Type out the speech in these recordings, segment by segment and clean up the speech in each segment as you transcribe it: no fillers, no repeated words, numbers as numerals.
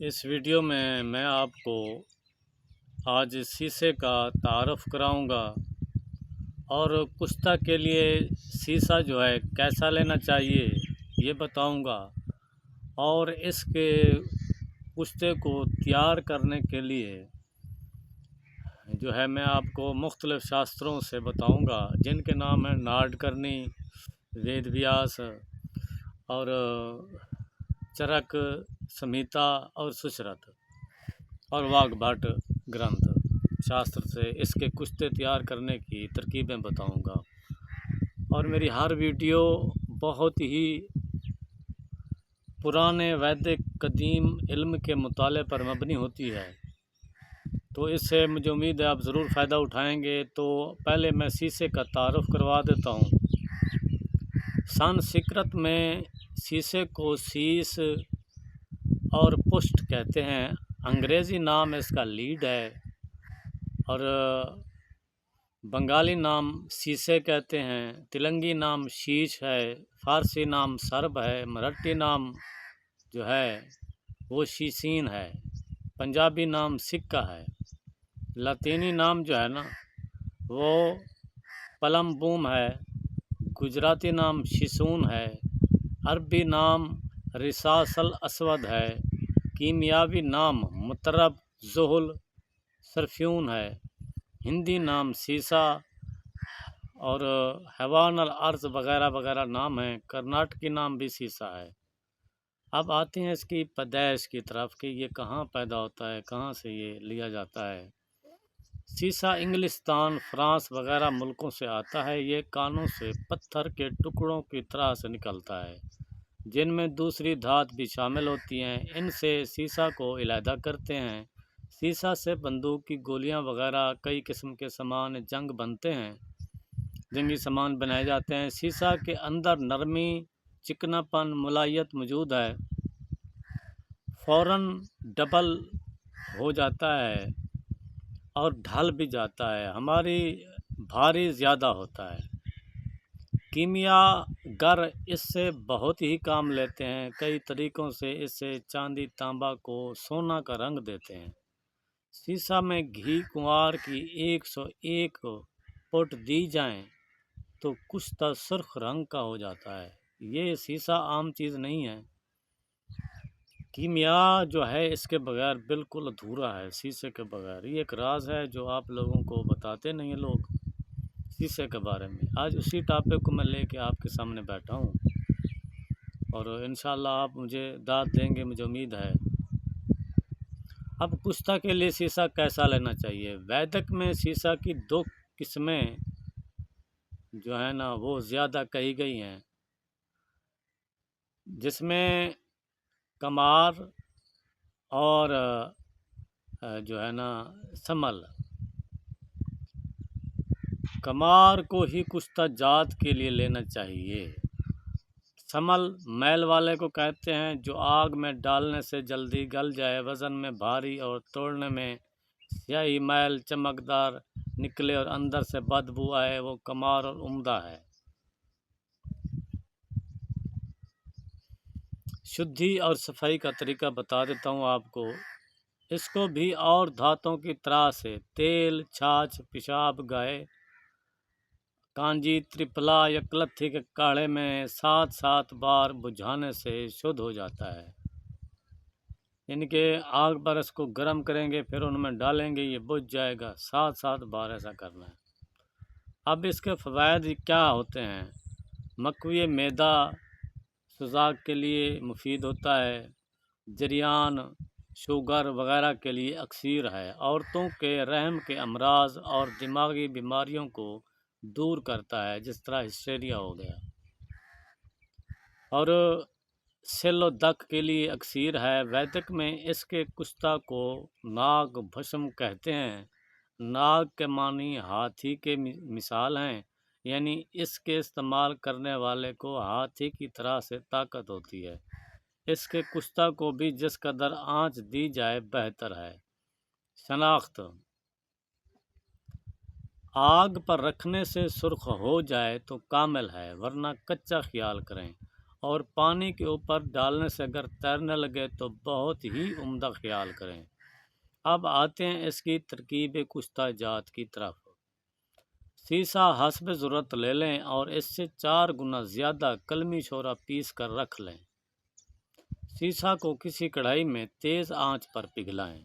اس video میں آپ کو آج شیشے کا تعارف کراؤں گا اور کشتہ کے لیے شیشہ جو ہے کیسا لینا چاہیے یہ بتاؤں گا، اور اس کے کشتے کو تیار کرنے کے لیے جو ہے میں آپ کو مختلف شاستروں سے بتاؤں گا، جن کے نام ہیں ناڈکرنی، وید ویاس اور چرک سمہیتا اور سشرت اور واگھ بھٹ گرنتھ شاستر سے اس کے کشتے تیار کرنے کی ترکیبیں بتاؤں گا۔ اور میری ہر ویڈیو بہت ہی پرانے ویدک قدیم علم کے مطالعے پر مبنی ہوتی ہے، تو اس سے مجھے امید ہے آپ ضرور فائدہ اٹھائیں گے۔ تو پہلے میں شیشے کا تعارف کروا دیتا ہوں۔ سنسکرت میں شیشے کو شیش اور پشٹ کہتے ہیں، انگریزی نام اس کا لیڈ ہے، اور بنگالی نام شیشے کہتے ہیں، تیلنگی نام شیش ہے، فارسی نام سرب ہے، مراٹھی نام جو ہے وہ شیشین ہے، پنجابی نام سکہ ہے، لاطینی نام جو ہے نا وہ پلم بوم ہے، گجراتی نام شیسون ہے، عربی نام رصاص الاسود ہے، کیمیاوی نام مطرب زحل سرفیون ہے، ہندی نام سیسا اور حیوان الارض وغیرہ وغیرہ نام ہیں، کرناٹکی نام بھی سیسا ہے۔ اب آتے ہیں اس کی پیدائش کی طرف کہ یہ کہاں پیدا ہوتا ہے، کہاں سے یہ لیا جاتا ہے۔ سیسا انگلستان، فرانس وغیرہ ملکوں سے آتا ہے۔ یہ کانوں سے پتھر کے ٹکڑوں کی طرح سے نکلتا ہے، جن میں دوسری دھات بھی شامل ہوتی ہیں۔ ان سے سیسا کو علیحدہ کرتے ہیں۔ سیسا سے بندوق کی گولیاں وغیرہ کئی قسم کے سامان جنگ بنتے ہیں، جنگی سامان بنائے جاتے ہیں۔ سیسا کے اندر نرمی، چکنا پن، ملائیت موجود ہے، فوراً ڈبل ہو جاتا ہے اور ڈھل بھی جاتا ہے، ہماری بھاری زیادہ ہوتا ہے۔ کیمیا گر اس سے بہت ہی کام لیتے ہیں، کئی طریقوں سے اس سے چاندی تانبا کو سونا کا رنگ دیتے ہیں۔ سیسا میں گھی کنوار کی 101 پوٹ دی جائیں تو کشتہ سرخ رنگ کا ہو جاتا ہے۔ یہ سیسا عام چیز نہیں ہے، کیمیا جو ہے اس کے بغیر بالکل ادھورا ہے، شیشے کے بغیر۔ یہ ایک راز ہے جو آپ لوگوں کو بتاتے نہیں ہیں لوگ شیشے کے بارے میں۔ آج اسی ٹاپک کو میں لے کے آپ کے سامنے بیٹھا ہوں، اور انشاءاللہ آپ مجھے داد دیں گے، مجھے امید ہے۔ اب کشتہ کے لیے شیشہ کیسا لینا چاہیے؟ ویدک میں شیشہ کی 2 قسمیں جو ہے نا وہ زیادہ کہی گئی ہیں، جس میں کمار اور جو ہے نا سمل۔ کمار کو ہی کشتہ جات کے لیے لینا چاہیے۔ سمل میل والے کو کہتے ہیں، جو آگ میں ڈالنے سے جلدی گل جائے، وزن میں بھاری اور توڑنے میں سیاہی میل چمکدار نکلے اور اندر سے بدبو آئے، وہ کمار اور عمدہ ہے۔ شدھی اور صفائی کا طریقہ بتا دیتا ہوں آپ کو۔ اس کو بھی اور دھاتوں کی طرح سے تیل، چھاچھ، پیشاب گائے، کانجی، ترپلا یا کلتھی کے کاڑھے میں 7 بار بجھانے سے شدھ ہو جاتا ہے۔ یعنی کہ آگ پر اس کو گرم کریں گے، پھر ان میں ڈالیں گے، یہ بجھ جائے گا۔ 7 بار ایسا کرنا ہے۔ اب اس کے فوائد کیا ہوتے ہیں؟ مکوی معدہ سوزاک کے لیے مفید ہوتا ہے، جریان، شوگر وغیرہ کے لیے اکسیر ہے، عورتوں کے رحم کے امراض اور دماغی بیماریوں کو دور کرتا ہے، جس طرح ہسٹیریا ہو گیا، اور سل و دق کے لیے اکسیر ہے۔ ویدک میں اس کے کشتہ کو ناگ بھسم کہتے ہیں۔ ناگ کے معنی ہاتھی کے مثال ہیں، یعنی اس کے استعمال کرنے والے کو ہاتھی کی طرح سے طاقت ہوتی ہے۔ اس کے کشتہ کو بھی جس قدر آنچ دی جائے بہتر ہے۔ شناخت: آگ پر رکھنے سے سرخ ہو جائے تو کامل ہے، ورنہ کچا خیال کریں، اور پانی کے اوپر ڈالنے سے اگر تیرنے لگے تو بہت ہی عمدہ خیال کریں۔ اب آتے ہیں اس کی ترکیب کشتہ جات کی طرف۔ سیسا حسب ضرورت لے لیں اور اس سے 4 گنا زیادہ کلمی شورا پیس کر رکھ لیں۔ سیسا کو کسی کڑھائی میں تیز آنچ پر پگھلائیں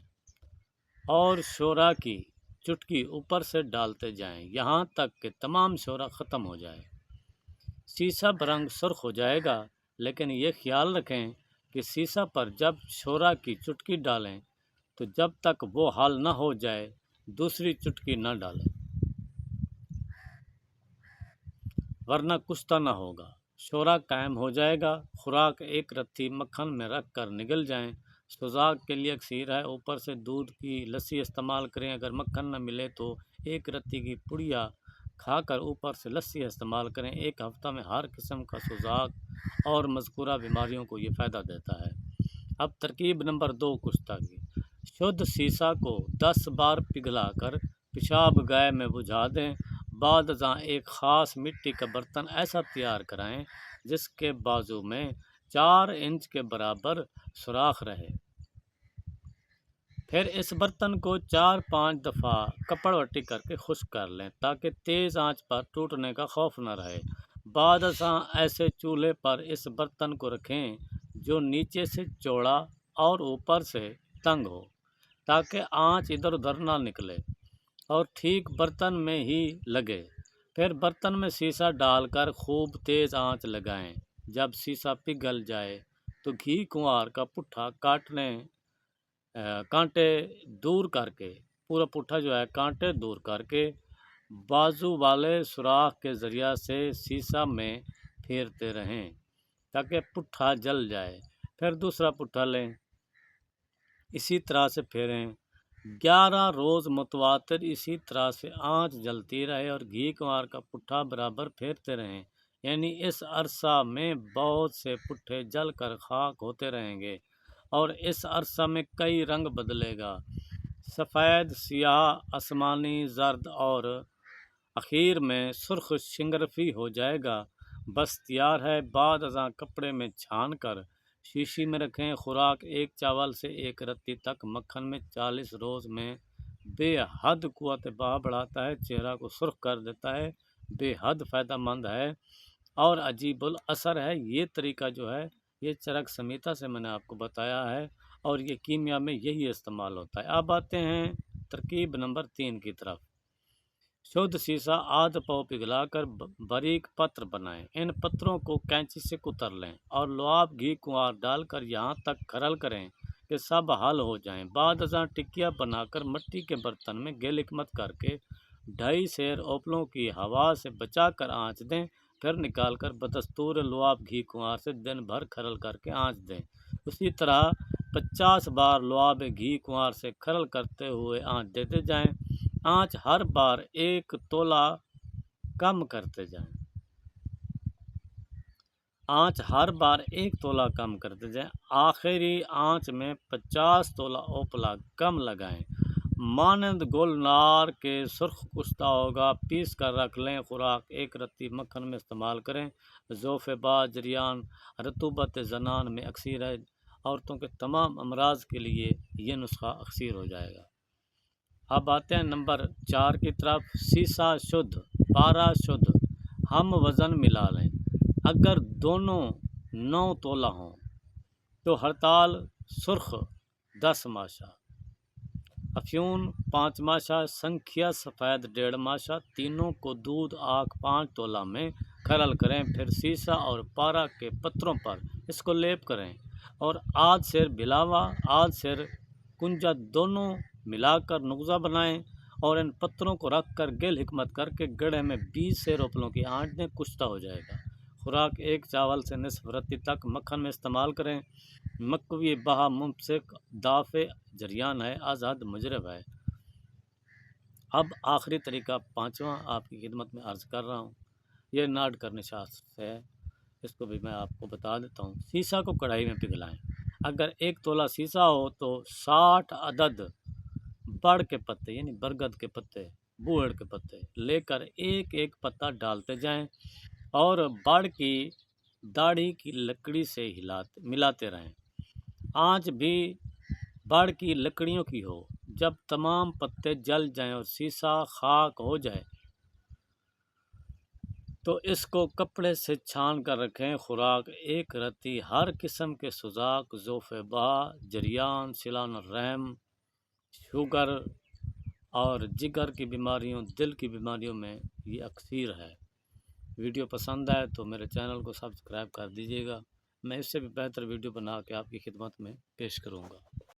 اور شورا کی چٹکی اوپر سے ڈالتے جائیں یہاں تک کہ تمام شورا ختم ہو جائے۔ سیسا برنگ سرخ ہو جائے گا، لیکن یہ خیال رکھیں کہ سیسا پر جب شورا کی چٹکی ڈالیں تو جب تک وہ حل نہ ہو جائے دوسری چٹکی نہ ڈالیں، ورنہ کشتہ نہ ہوگا۔ شورا قائم ہو جائے گا۔ خوراک 1 رتی مکھن میں رکھ کر نگل جائیں۔ سوزاک کے لیے اکثیر ہے، اوپر سے دودھ کی لسی استعمال کریں۔ اگر مکھن نہ ملے تو 1 رتی کی پڑیا کھا کر اوپر سے لسی استعمال کریں۔ 1 ہفتہ میں ہر قسم کا سوزاک اور مذکورہ بیماریوں کو یہ فائدہ دیتا ہے۔ اب ترکیب نمبر 2 کشتہ کی۔ شدھ سیسا کو 10 بار پگھلا کر پیشاب گائے میں بجھا دیں۔ بعد ازاں ایک خاص مٹی کا برتن ایسا تیار کرائیں جس کے بازو میں 4 انچ کے برابر سوراخ رہے۔ پھر اس برتن کو 4-5 دفعہ کپڑ وٹی کر کے خشک کر لیں تاکہ تیز آنچ پر ٹوٹنے کا خوف نہ رہے۔ بعد ازاں ایسے چولہے پر اس برتن کو رکھیں جو نیچے سے چوڑا اور اوپر سے تنگ ہو تاکہ آنچ ادھر ادھر نہ نکلے اور ٹھیک برتن میں ہی لگے۔ پھر برتن میں سیسا ڈال کر خوب تیز آنچ لگائیں۔ جب سیسا پگھل جائے تو گھی کنوار کا پٹھا کانٹے دور کر کے، پورا پٹھا جو ہے کانٹے دور کر کے بازو والے سوراخ کے ذریعہ سے سیسا میں پھیرتے رہیں تاکہ پٹھا جل جائے۔ پھر دوسرا پٹھا لیں، اسی طرح سے پھیریں۔ 11 روز متواتر اسی طرح سے آنچ جلتی رہے اور گھی کنوار کا پٹھا برابر پھیرتے رہیں، یعنی اس عرصہ میں بہت سے پٹھے جل کر خاک ہوتے رہیں گے اور اس عرصہ میں کئی رنگ بدلے گا، سفید، سیاہ، آسمانی، زرد اور اخیر میں سرخ شنگرفی ہو جائے گا۔ بس تیار ہے۔ بعد ازاں کپڑے میں چھان کر شیشی میں رکھیں۔ خوراک 1 چاول سے 1 رتی تک مکھن میں 40 روز میں بے حد قوت بہا بڑھاتا ہے، چہرہ کو سرخ کر دیتا ہے، بے حد فائدہ مند ہے اور عجیب الاثر ہے۔ یہ طریقہ جو ہے یہ چرک سمیتا سے میں نے آپ کو بتایا ہے اور یہ کیمیا میں یہی استعمال ہوتا ہے۔ اب آتے ہیں ترکیب نمبر 3 کی طرف۔ شدھ سیسا آدھ پاؤ پگھلا کر باریک پتر بنائیں۔ ان پتروں کو کینچی سے کتر لیں اور لعاب گھی کنوار ڈال کر یہاں تک کھرل کریں کہ سب حل ہو جائیں۔ بعد ازاں ٹکیا بنا کر مٹی کے برتن میں گل حکمت کر کے 2.5 سیر اوپلوں کی ہوا سے بچا کر آنچ دیں، پھر نکال کر بدستور لعاب گھی کنوار سے دن بھر کھرل کر کے آنچ دیں۔ اسی طرح 50 بار لعاب گھی کنوار سے کھرل کرتے ہوئے آنچ دیتے جائیں۔ آنچ ہر بار 1 تولہ کم کرتے جائیں۔ آنچ ہر بار 1 تولہ کم کرتے جائیں۔ آخری آنچ میں 50 تولہ اوپلا کم لگائیں۔ مانند گلنار کے سرخ کشتہ ہوگا، پیس کر رکھ لیں۔ خوراک 1 رتی مکھن میں استعمال کریں۔ ذوف بعد جریان رطوبت زنان میں اکثیر ہے، عورتوں کے تمام امراض کے لیے یہ نسخہ اکثیر ہو جائے گا۔ اب آتے ہیں نمبر 4 کی طرف۔ سیسا شدھ، پارا شدھ، ہم وزن ملا لیں۔ اگر دونوں 9 تولہ ہوں تو ہڑتال سرخ 10 ماشا، افیون 5 ماشا، سنکھیا سفید 1.5 ماشا، تینوں کو دودھ آکھ 5 تولہ میں کھرل کریں۔ پھر سیسا اور پارا کے پتروں پر اس کو لیپ کریں اور آدھ سیر بھلاوا آدھ سیر کنجا دونوں ملا کر نغزہ بنائیں اور ان پتروں کو رکھ کر گل حکمت کر کے گڑھے میں 20 سیر اوپلوں کی آنچ دیں، کشتہ ہو جائے گا۔ خوراک 1 چاول سے نصف رتی تک مکھن میں استعمال کریں۔ مکوی بہا ممسک دافع جریان ہے، از حد مجرب ہے۔ اب آخری طریقہ 5واں آپ کی خدمت میں عرض کر رہا ہوں، یہ ناٹ کرنے شاستر سے ہے، اس کو بھی میں آپ کو بتا دیتا ہوں۔ سیسا کو کڑھائی میں پگھلائیں۔ اگر 1 تولہ سیسا ہو تو 60 عدد بڑ کے پتے یعنی برگد کے پتے، بوہڑ کے پتے لے کر 1 پتا ڈالتے جائیں اور بڑ کی داڑھی کی لکڑی سے ملاتے رہیں۔ آنچ بھی بڑ کی لکڑیوں کی ہو۔ جب تمام پتے جل جائیں اور سیسہ خاک ہو جائے تو اس کو کپڑے سے چھان کر رکھیں۔ خوراک: ایک رتی ہر قسم کے سوزاک، ضعف باہ، جریان، سیلان الرحم، شوگر اور جگر کی بیماریوں، دل کی بیماریوں میں یہ اکثیر ہے۔ ویڈیو پسند آئے تو میرے چینل کو سبسکرائب کر دیجیے گا۔ میں اس سے بھی بہتر ویڈیو بنا کے آپ کی خدمت میں پیش کروں گا۔